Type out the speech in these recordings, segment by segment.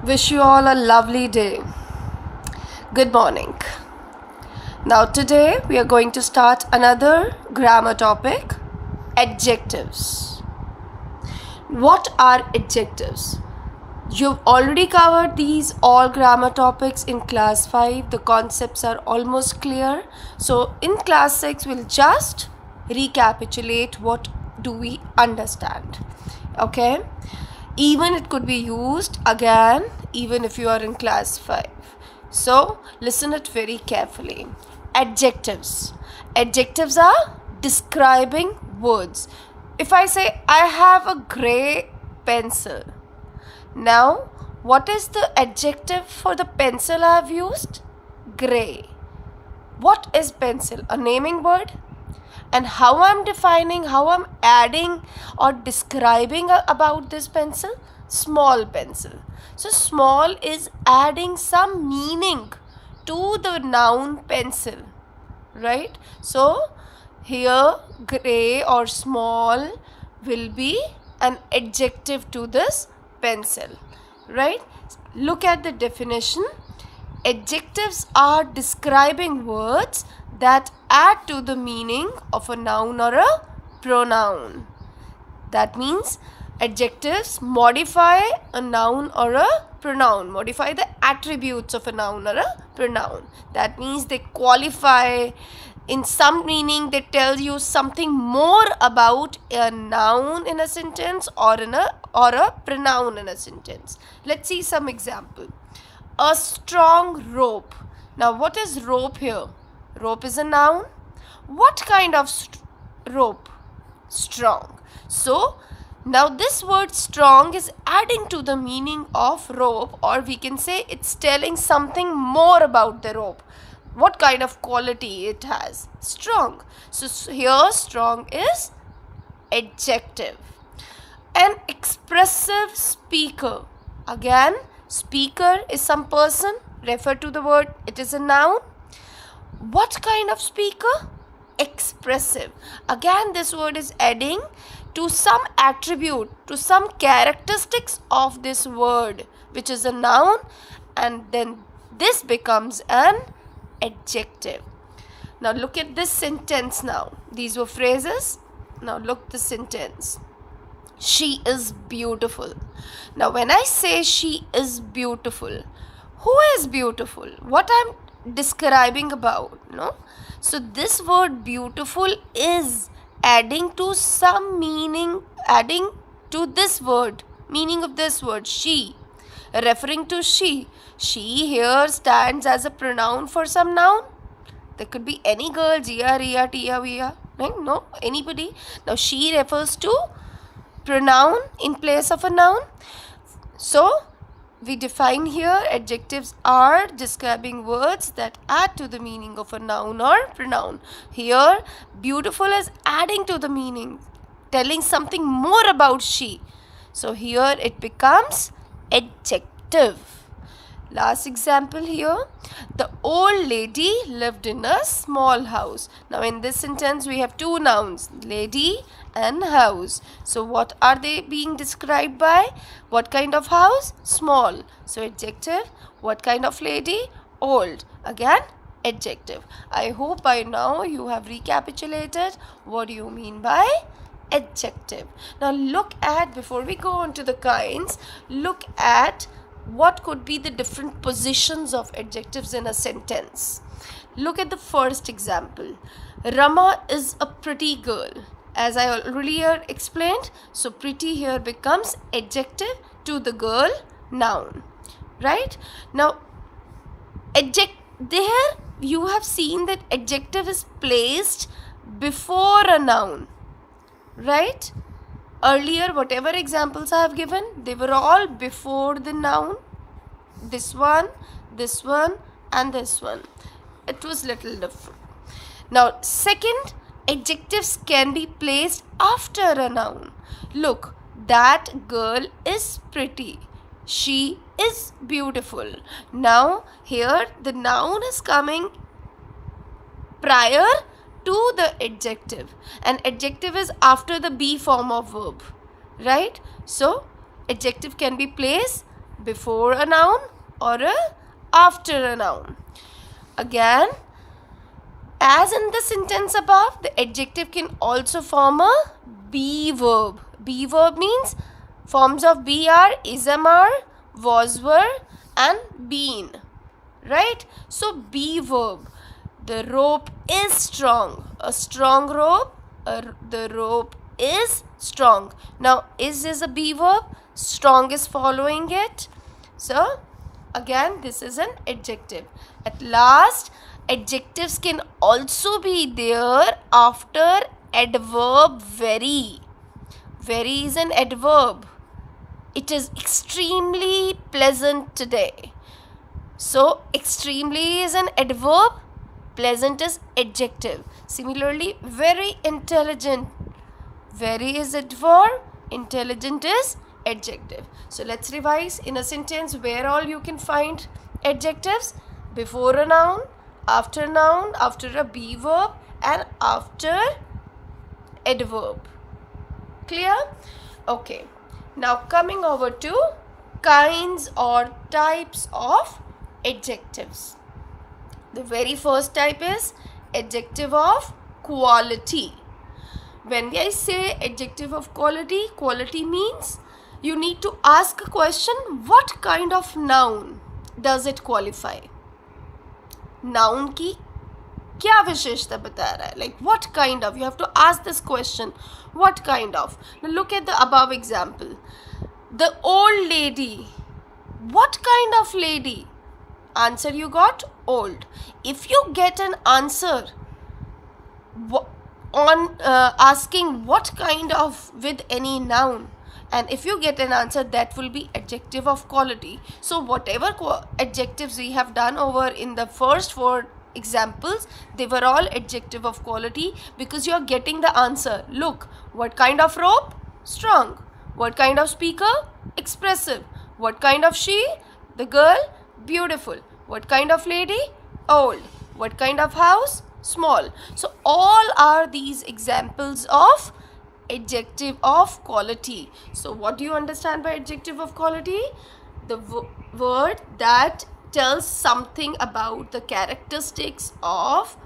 Wish you all a lovely day. Good morning. Now, today we are going to start another grammar topic, adjectives. What are adjectives? You've already covered these all grammar topics in class 5. The concepts are almost clear. So, in class 6, we'll just recapitulate what do we understand. Okay? Even it could be used again even if you are in class 5. So, listen it very carefully. Adjectives. Adjectives are describing words. If I say, I have a grey pencil. Now, what is the adjective for the pencil I have used? Grey. What is pencil? A naming word? And how I'm defining, how I'm adding or describing about this pencil? Small pencil. So, small is adding some meaning to the noun pencil, right? So, here grey or small will be an adjective to this pencil, right? Look at the definition. Adjectives are describing words that add to the meaning of a noun or a pronoun. That means adjectives modify a noun or a pronoun, modify the attributes of a noun or a pronoun. That means they qualify in some meaning, they tell you something more about a noun in a sentence or a pronoun in a sentence. Let's see some example. A strong rope. Now, what is rope here? Rope is a noun. What kind of rope? Strong. So, now this word strong is adding to the meaning of rope, or we can say it's telling something more about the rope. What kind of quality it has? Strong. So, here strong is adjective. An expressive speaker. Again, speaker is some person. Refer to the word. It is a noun. What kind of speaker? Expressive. Again, this word is adding to some attribute, to some characteristics of this word, which is a noun, and then this becomes an adjective. Now look at this sentence now. These were phrases. Now look the sentence. She is beautiful. Now when I say she is beautiful, who is beautiful? What I'm describing about, no? So this word beautiful is adding to some meaning, adding to this word, meaning of this word, she, referring to she. She here stands as a pronoun for some noun. There could be any girl, Jia, Ria, Tia, Via, right? No, anybody. Now she refers to pronoun in place of a noun. So, we define here adjectives are describing words that add to the meaning of a noun or pronoun. Here, beautiful is adding to the meaning, telling something more about she. So, here it becomes adjective. Last example here. The old lady lived in a small house. Now in this sentence we have two nouns, lady and house. So what are they being described by? What kind of house? Small. So adjective. What kind of lady? Old. Again adjective. I hope by now you have recapitulated what do you mean by adjective. Now look at, before we go on to the kinds, look at what could be the different positions of adjectives in a sentence. Look at the first example. Rama is a pretty girl. As I earlier explained, so pretty here becomes adjective to the girl noun. Right? Now, there you have seen that adjective is placed before a noun. Right? Earlier, whatever examples I have given, they were all before the noun. This one, and this one. It was little different. Now, second, adjectives can be placed after a noun. Look, that girl is pretty. She is beautiful. Now, here the noun is coming prior to the adjective, and adjective is after the be form of verb, right? So adjective can be placed before a noun or after a noun. Again, as in the sentence above, the adjective can also form a be verb. Be verb means forms of be are is, am, are, was, were and been. Right? So be verb. The rope is strong. A strong rope. The rope is strong. Now is a be verb. Strong is following it. So again, this is an adjective. At last, adjectives can also be there after adverb very. Very is an adverb. It is extremely pleasant today. So extremely is an adverb, pleasant is adjective. Similarly, very intelligent. Very is adverb, intelligent is adjective. So let's revise in a sentence where all you can find adjectives: before a noun, after a be verb and after adverb. Clear? Okay. Now coming over to kinds or types of adjectives. The very first type is adjective of quality. When I say adjective of quality, quality means you need to ask a question, what kind of noun does it qualify? Noun की क्या विशेषता बता रहा है? Like what kind of? You have to ask this question. What kind of? Now look at the above example. The old lady. What kind of lady? Answer you got old. If you get an answer on asking what kind of with any noun, and if you get an answer, that will be adjective of quality. So whatever adjectives we have done over in the first four examples, they were all adjective of quality because you are getting the answer. Look, what kind of rope? Strong. What kind of speaker? Expressive. What kind of she? The girl? Beautiful. What kind of lady? Old. What kind of house? Small. So all are these examples of adjective of quality. So what do you understand by adjective of quality? The word that tells something about the characteristics of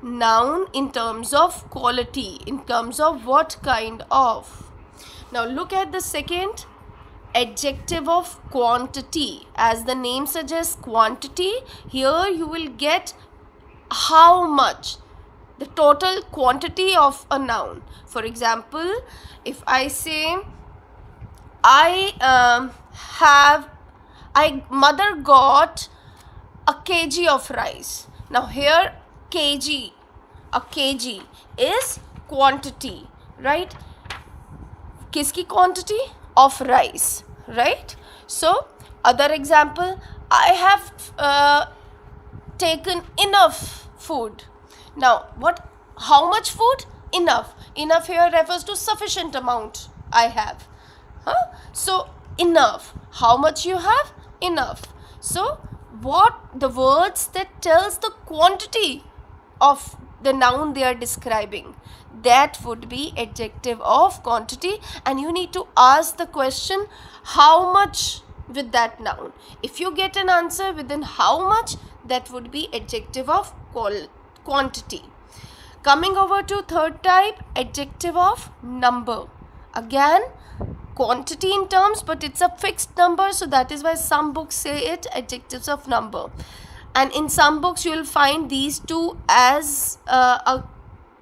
noun in terms of quality, in terms of what kind of. Now look at the second, adjective of quantity. As the name suggests, quantity, here you will get how much, the total quantity of a noun. For example, if I say mother got a kg of rice. Now here kg, a kg is quantity, right? Kiski quantity? Of rice, right? So other example, I have taken enough food. Now how much food? Enough. Enough here refers to sufficient amount I have. So enough. How much you have? Enough. So what the words that tells the quantity of the noun they are describing, that would be adjective of quantity, and you need to ask the question how much with that noun. If you get an answer within how much, that would be adjective of quantity. Coming over to third type, adjective of number. Again, quantity in terms, but it's a fixed number, so that is why some books say it adjectives of number. And in some books you will find these two as a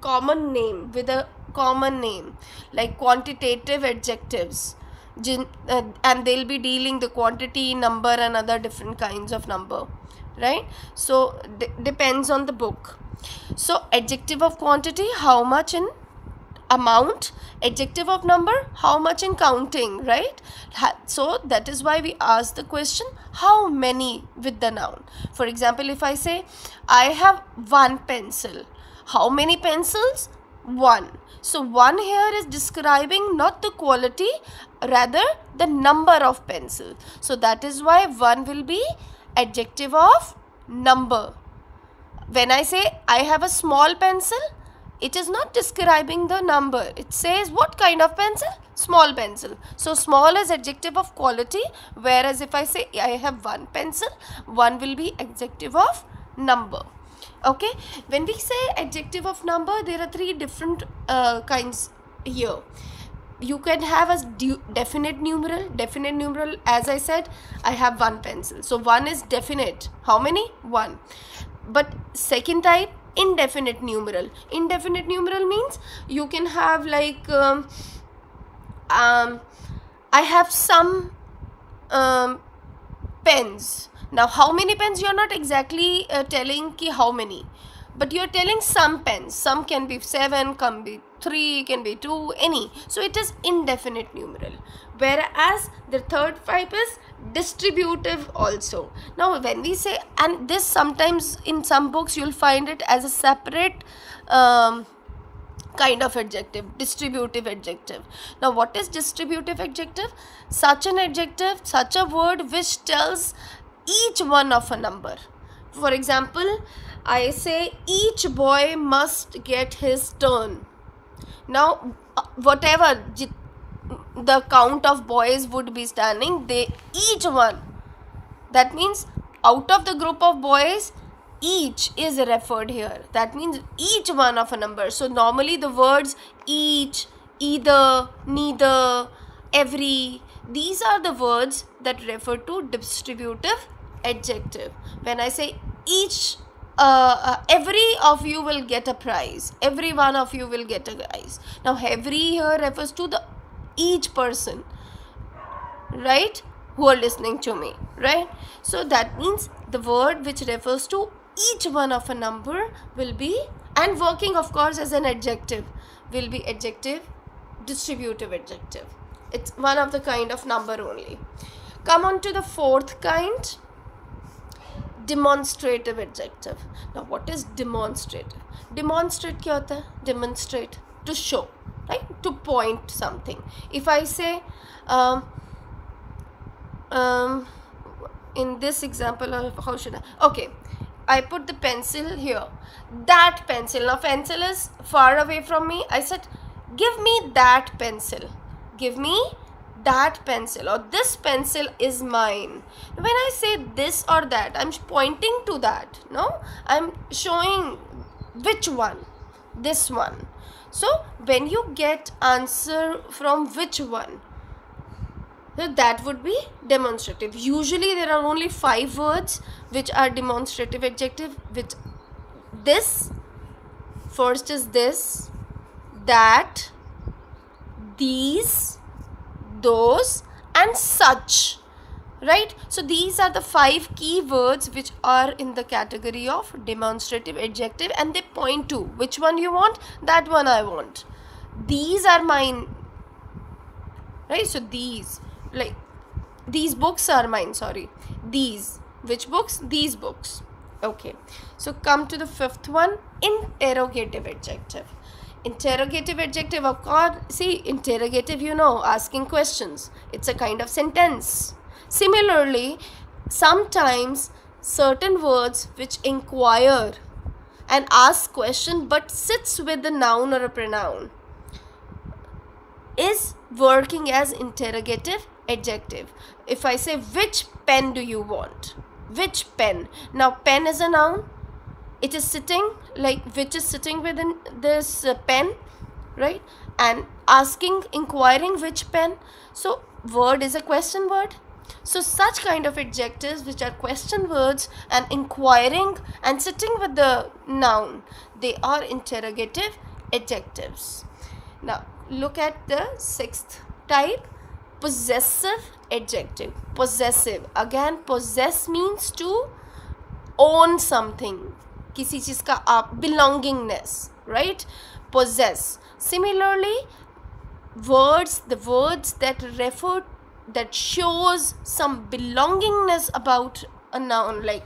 common name, with a common name, like quantitative adjectives, and they'll be dealing the quantity, number and other different kinds of number, right? So depends on the book. So adjective of quantity, how much in amount. Adjective of number, how much in counting, right? So that is why we ask the question how many with the noun. For example, if I say I have one pencil, how many pencils? One. So one here is describing not the quality, rather the number of pencils. So that is why one will be adjective of number. When I say I have a small pencil, it is not describing the number. It says what kind of pencil? Small pencil. So small is adjective of quality, whereas if I say I have one pencil, one will be adjective of number. Okay, when we say adjective of number, there are three different kinds here. You can have a definite numeral. Definite numeral, as I said, I have one pencil. So one is definite. How many? One. But second type, indefinite numeral. Indefinite numeral means you can have like I have some pens. Now how many pens, you are not exactly telling ki how many, but you are telling some pens. Some can be 7, can be 3, can be 2, any. So it is indefinite numeral. Whereas the third type is distributive also. Now when we say, and this sometimes in some books you'll find it as a separate kind of adjective, distributive adjective. Now what is distributive adjective? Such an adjective, such a word which tells each one of a number. For example, I say each boy must get his turn. Now whatever the count of boys would be standing, they each one, that means out of the group of boys, each is referred here. That means each one of a number. So normally the words each, either, neither, every, these are the words that refer to distributive adjective. When I say each, every of you will get a prize, every one of you will get a prize. Now every here refers to the each person, right, who are listening to me, right? So that means the word which refers to each one of a number will be, and working of course as an adjective, will be adjective, distributive adjective. It's one of the kind of number only. Come on to the fourth kind, demonstrative adjective. Now what is demonstrative? Demonstrate kya hota hai? Demonstrate, to show, right, to point something. If I say in this example, how should I put the pencil here, that pencil. Now pencil is far away from me. I said give me that pencil, give me that pencil, or this pencil is mine. When I say this or that, I'm pointing to that. No, I'm showing which one, this one. So when you get answer from which one, so that would be demonstrative. Usually there are only 5 words which are demonstrative adjective. With this, first is this, that, these, those, and such, right? So these are the 5 key words which are in the category of demonstrative adjective, and they point to which one you want, that one I want, these are mine, right? So these, like these books are mine, sorry, these, which books? These books. Okay, so come to the fifth one, interrogative adjective. Interrogative adjective, of course, see, interrogative, you know, asking questions. It's a kind of sentence. Similarly, sometimes certain words which inquire and ask question but sits with the noun or a pronoun is working as interrogative adjective. If I say which pen do you want? Which pen? Now pen is a noun. It is sitting, like which is sitting within this pen, right? And asking, inquiring which pen. So word is a question word. So such kind of adjectives which are question words and inquiring and sitting with the noun, they are interrogative adjectives. Now look at the sixth type, possessive adjective. Possessive, again possess means to own something, किसी चीज का आप, belongingness, right? Possess. Similarly, words, the words that refer, that shows some belongingness about a noun, like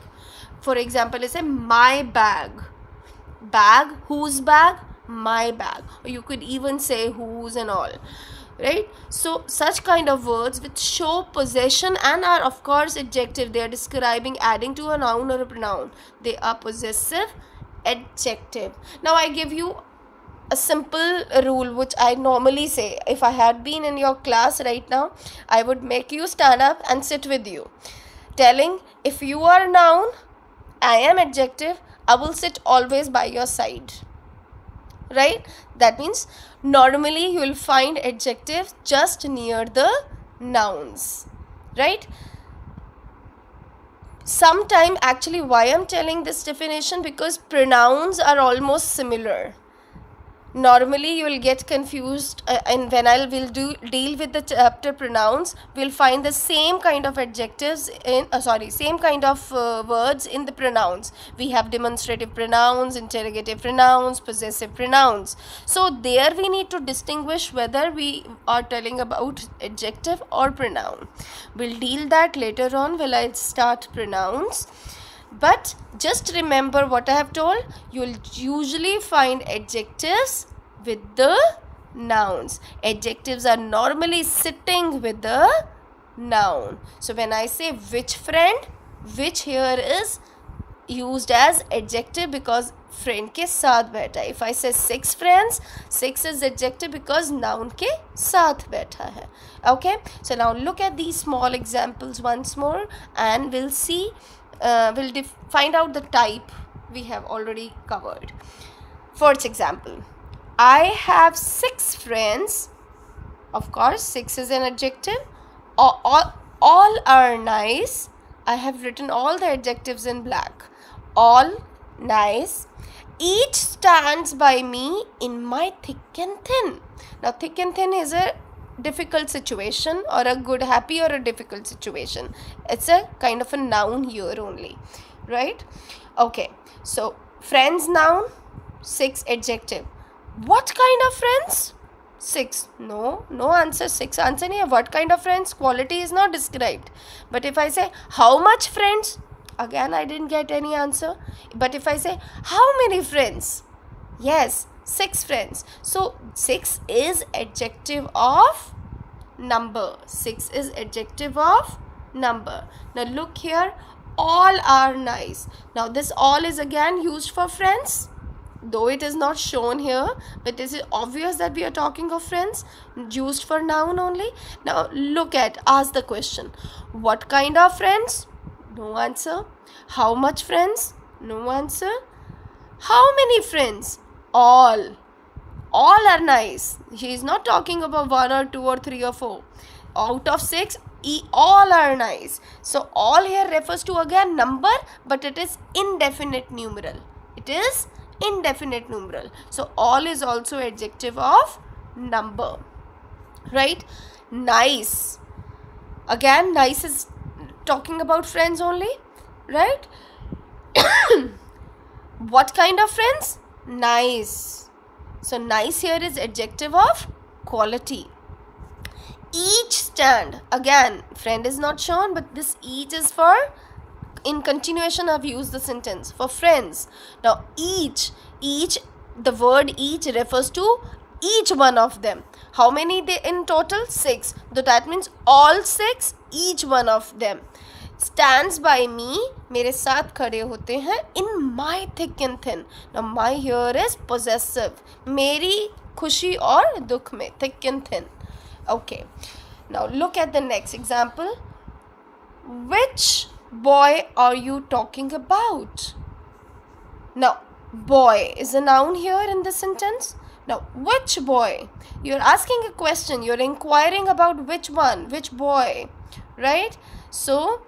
for example, I say my bag. Bag, whose bag? My bag. Or you could even say whose and all, right? So such kind of words which show possession and are of course adjective, they are describing, adding to a noun or a pronoun, they are possessive adjective. Now I give you a simple rule which I normally say. If I had been in your class right now, I would make you stand up and sit with you, telling, if you are noun, I am adjective, I will sit always by your side. Right? That means normally you will find adjectives just near the nouns. Right? Sometime, actually, why I'm telling this definition, because pronouns are almost similar. Normally you will get confused, and when I will deal with the chapter pronouns, we'll find the same kind of adjectives in same kind of words in the pronouns. We have demonstrative pronouns, interrogative pronouns, possessive pronouns. So there we need to distinguish whether we are telling about adjective or pronoun. We'll deal that later on when I start pronouns. But just remember what I have told. You'll usually find adjectives with the nouns. Adjectives are normally sitting with the noun. So when I say which friend, which here is used as adjective because friend के साथ बैठा है. If I say 6 friends, 6 is adjective because noun के साथ बैठा है. Okay, so now look at these small examples once more, and we'll see. We'll find out the type we have already covered. First example, I have 6 friends. Of course, 6 is an adjective. All are nice. I have written all the adjectives in black. All nice. Each stands by me in my thick and thin. Now, thick and thin is a difficult situation, or a good, happy, or a difficult situation. It's a kind of a noun here only, right? Okay, so friends noun, 6 adjective. What kind of friends? 6. No answer. 6 answer nahi hai. What kind of friends? Quality is not described. But if I say how much friends, again I didn't get any answer. But if I say how many friends, yes, 6 friends. So 6 is adjective of number. 6 is adjective of number. Now look here, all are nice. Now this all is again used for friends, though it is not shown here, but it is obvious that we are talking of friends, used for noun only. Now look at, ask the question, what kind of friends? No answer. How much friends? No answer. How many friends? All are nice. He is not talking about 1 or 2 or 3 or 4. Out of 6, all are nice. So all here refers to again number, but it is indefinite numeral. It is indefinite numeral. So all is also adjective of number, right? Nice. Again, nice is talking about friends only, right? What kind of friends? Nice. So nice here is adjective of quality. Each stand, again friend is not shown, but this each is for, in continuation I've used the sentence for friends. Now each, the word each refers to each one of them. How many they in total? 6. So that means all 6, each one of them. Stands by me, मेरे साथ खड़े होते हैं, in my thick and thin. Now my here is possessive, मेरी खुशी और दुख में, thick and thin. Okay, now look at the next example. Which boy are you talking about? Now boy is a noun here in this sentence. Now which boy? You're asking a question, you're inquiring about which one, which boy, right? So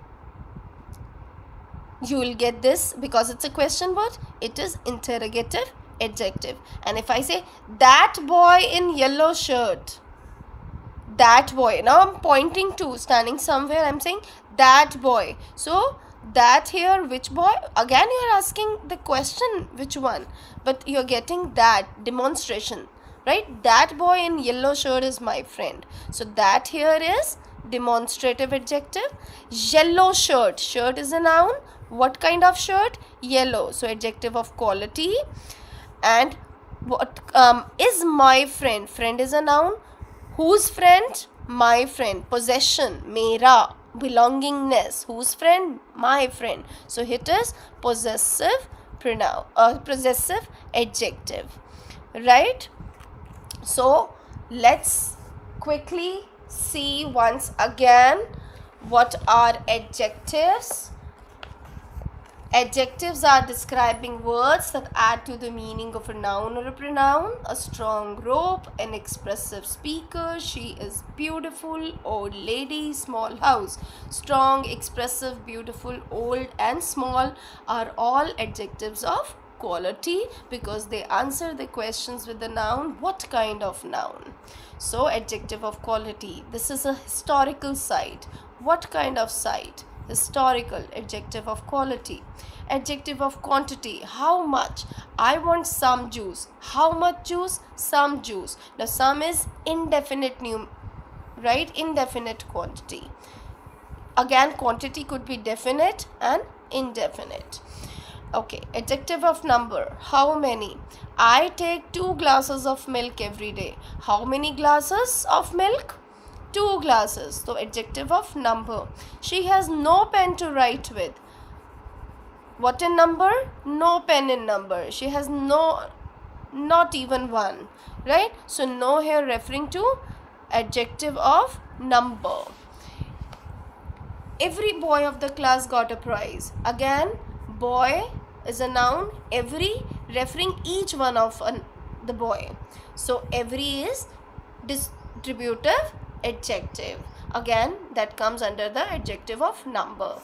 you will get this because it's a question word. It is interrogative adjective. And if I say that boy in yellow shirt, that boy, now I'm pointing to, standing somewhere, I'm saying that boy. So that here, which boy? Again you're asking the question which one, but you're getting that demonstration, right? That boy in yellow shirt is my friend. So that here is demonstrative adjective. Yellow shirt, shirt is a noun. What kind of shirt? Yellow. So adjective of quality. And what is my friend? Friend is a noun. Whose friend? My friend. Possession, mera. Belongingness. Whose friend? My friend. So it is possessive pronoun, possessive adjective, right? So let's quickly see once again what are adjectives. Adjectives are describing words that add to the meaning of a noun or a pronoun. A strong rope, an expressive speaker, she is beautiful, old lady, small house. Strong, expressive, beautiful, old and small are all adjectives of quality because they answer the questions with the noun. What kind of noun? So adjective of quality. This is a historical site. What kind of site? Historical. Adjective of quality. Adjective of quantity. How much? I want some juice. How much juice? Some juice. Now some is indefinite right? Indefinite quantity. Again, quantity could be definite and indefinite. Okay, adjective of number. How many? I take 2 glasses of milk every day. How many glasses of milk? 2 glasses. So adjective of number. She has no pen to write with. What in number? No pen in number. She has not even one, right? So no here referring to adjective of number. Every boy of the class got a prize. Again, boy is a noun. Every referring each one of the boy. So every is distributive adjective. Again, that comes under the adjective of number.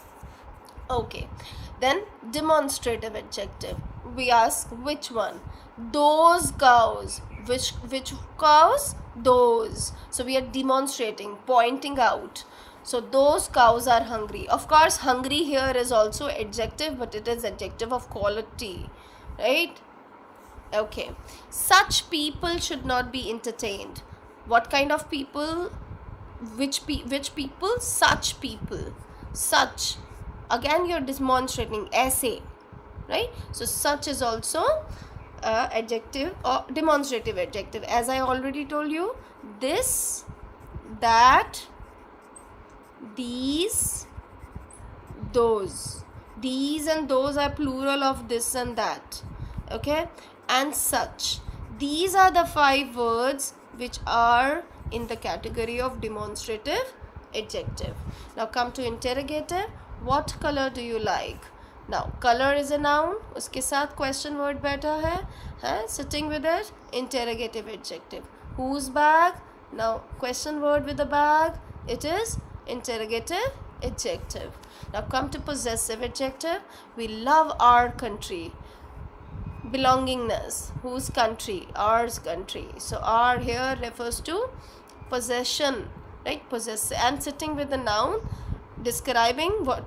Okay, then demonstrative adjective. We ask which one? Those cows. Which cows? Those. So we are demonstrating, pointing out. So those cows are hungry. Of course, hungry here is also adjective, but it is adjective of quality, right? Okay. Such people should not be entertained. What kind of people? Which people? Such people. Such. Again, you're demonstrating essay, right? So such is also adjective or demonstrative adjective. As I already told you, this, that, these, those. These and those are plural of this and that. Okay, and such. These are the 5 words which are in the category of demonstrative adjective. Now come to interrogative. What color do you like? Now color is a noun. उसके साथ question word बैठा है, sitting with it. Interrogative adjective. Whose bag? Now question word with the bag. It is interrogative adjective. Now come to possessive adjective. We love our country. Belongingness. Whose country? Ours country. So our here refers to possession, right? Possess and sitting with the noun, describing what,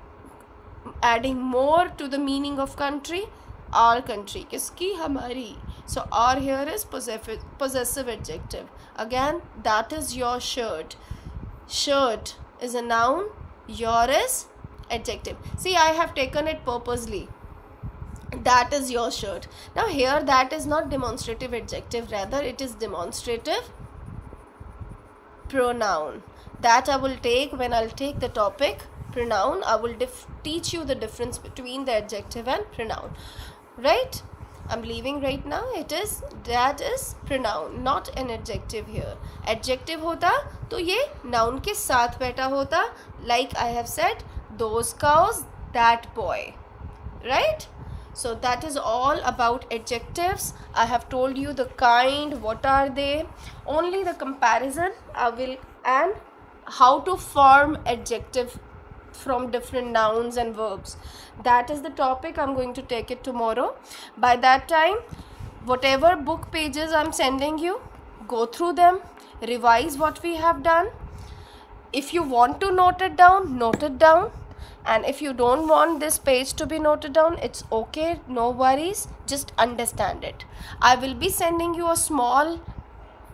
adding more to the meaning of country. Our country. Kiski? Hamari. So our here is possessive adjective. Again, that is your shirt. Shirt is a noun. Your is adjective. See, I have taken it purposely. That is your shirt. Now here that is not demonstrative adjective, rather it is demonstrative pronoun. That I will take when I'll take the topic pronoun. I will teach you the difference between the adjective and pronoun, right? I'm leaving right now. That is pronoun, not an adjective here. Adjective होता तो ये noun के साथ बैठा होता, like I have said, those cows, that boy, right? So that is all about adjectives. I have told you the kind, what are they, only the comparison I will, and how to form adjective from different nouns and verbs. That is the topic. I'm going to take it tomorrow. By that time, whatever book pages I'm sending you, go through them, revise what we have done. If you want to note it down, note it down. And if you don't want this page to be noted down, it's okay, no worries, just understand it. I will be sending you a small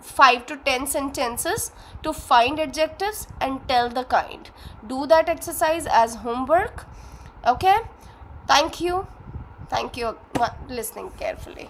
5 to 10 sentences to find adjectives and tell the kind. Do that exercise as homework. Okay? Thank you. Thank you for listening carefully.